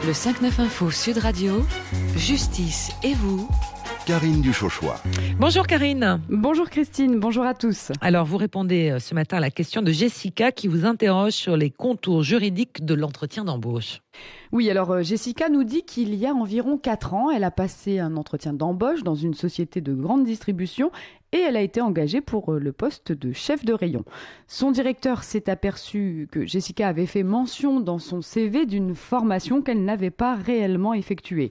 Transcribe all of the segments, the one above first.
Le 5-9 Info Sud Radio, Justice et vous, Karine Duchauchois. Bonjour Karine. Bonjour Christine, bonjour à tous. Alors vous répondez ce matin à la question de Jessica qui vous interroge sur les contours juridiques de l'entretien d'embauche. Oui, alors Jessica nous dit qu'il y a environ 4 ans, elle a passé un entretien d'embauche dans une société de grande distribution et elle a été engagée pour le poste de chef de rayon. Son directeur s'est aperçu que Jessica avait fait mention dans son CV d'une formation qu'elle n'avait pas réellement effectuée.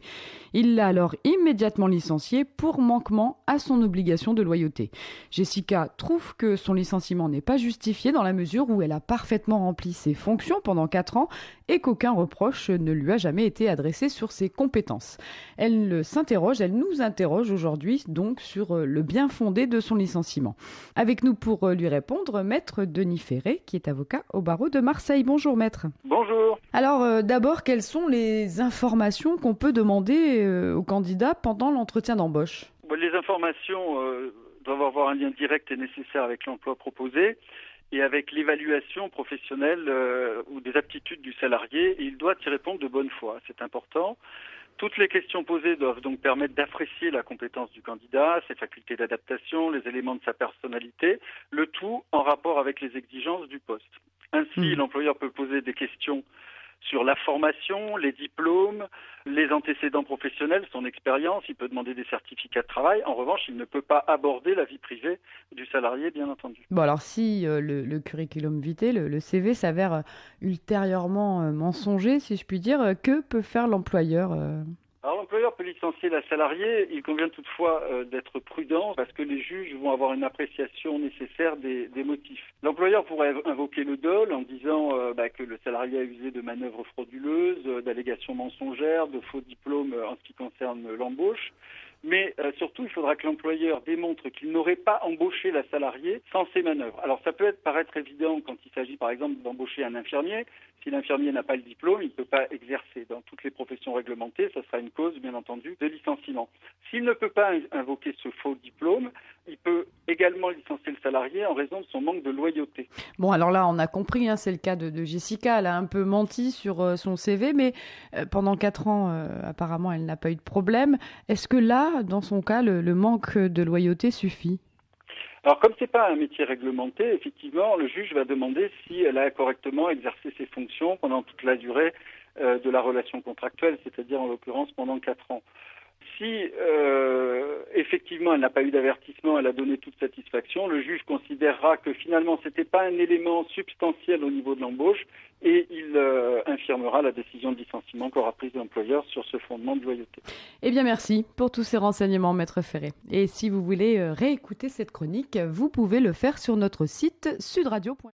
Il l'a alors immédiatement licenciée pour manquement à son obligation de loyauté. Jessica trouve que son licenciement n'est pas justifié dans la mesure où elle a parfaitement rempli ses fonctions pendant 4 ans et qu'aucun reproche ne lui a jamais été adressé sur ses compétences. Elle nous interroge aujourd'hui donc sur le bien fondé de son licenciement. Avec nous pour lui répondre, maître Denis Ferré, qui est avocat au barreau de Marseille. Bonjour maître. Bonjour. Alors d'abord, quelles sont les informations qu'on peut demander aux candidats pendant l'entretien d'embauche ? Les informations doivent avoir un lien direct et nécessaire avec l'emploi proposé et avec l'évaluation professionnelle ou des aptitudes du salarié. Et il doit y répondre de bonne foi, c'est important. Toutes les questions posées doivent donc permettre d'apprécier la compétence du candidat, ses facultés d'adaptation, les éléments de sa personnalité, le tout en rapport avec les exigences du poste. Ainsi, l'employeur peut poser des questions sur la formation, les diplômes, les antécédents professionnels, son expérience. Il peut demander des certificats de travail. En revanche, il ne peut pas aborder la vie privée du salarié, bien entendu. Bon, alors si le curriculum vitae, le CV s'avère ultérieurement mensonger, si je puis dire, que peut faire l'employeur Alors l'employeur peut licencier la salariée, il convient toutefois d'être prudent parce que les juges vont avoir une appréciation nécessaire des motifs. L'employeur pourrait invoquer le dol en disant que le salarié a usé de manœuvres frauduleuses, d'allégations mensongères, de faux diplômes en ce qui concerne l'embauche. Mais surtout, il faudra que l'employeur démontre qu'il n'aurait pas embauché la salariée sans ces manœuvres. Alors ça peut paraître évident quand il s'agit par exemple d'embaucher un infirmier. Si l'infirmier n'a pas le diplôme, il ne peut pas exercer. Dans toutes les professions réglementées, ça sera une cause, bien entendu, de licenciement. S'il ne peut pas invoquer ce faux diplôme, il peut également licencier le salarié en raison de son manque de loyauté. Bon, alors là, on a compris, c'est le cas de Jessica. Elle a un peu menti sur son CV, mais pendant 4 ans, apparemment, elle n'a pas eu de problème. Est-ce que là, dans son cas, le manque de loyauté suffit ? Alors, comme c'est pas un métier réglementé, effectivement, le juge va demander si elle a correctement exercé ses fonctions pendant toute la durée de la relation contractuelle, c'est-à-dire en l'occurrence pendant 4 ans. Si effectivement elle n'a pas eu d'avertissement, elle a donné toute satisfaction, le juge considérera que finalement c'était pas un élément substantiel au niveau de l'embauche et il infirmera la décision de licenciement qu'aura prise l'employeur sur ce fondement de loyauté. Eh bien merci pour tous ces renseignements, maître Ferré. Et si vous voulez réécouter cette chronique, vous pouvez le faire sur notre site sudradio.fr.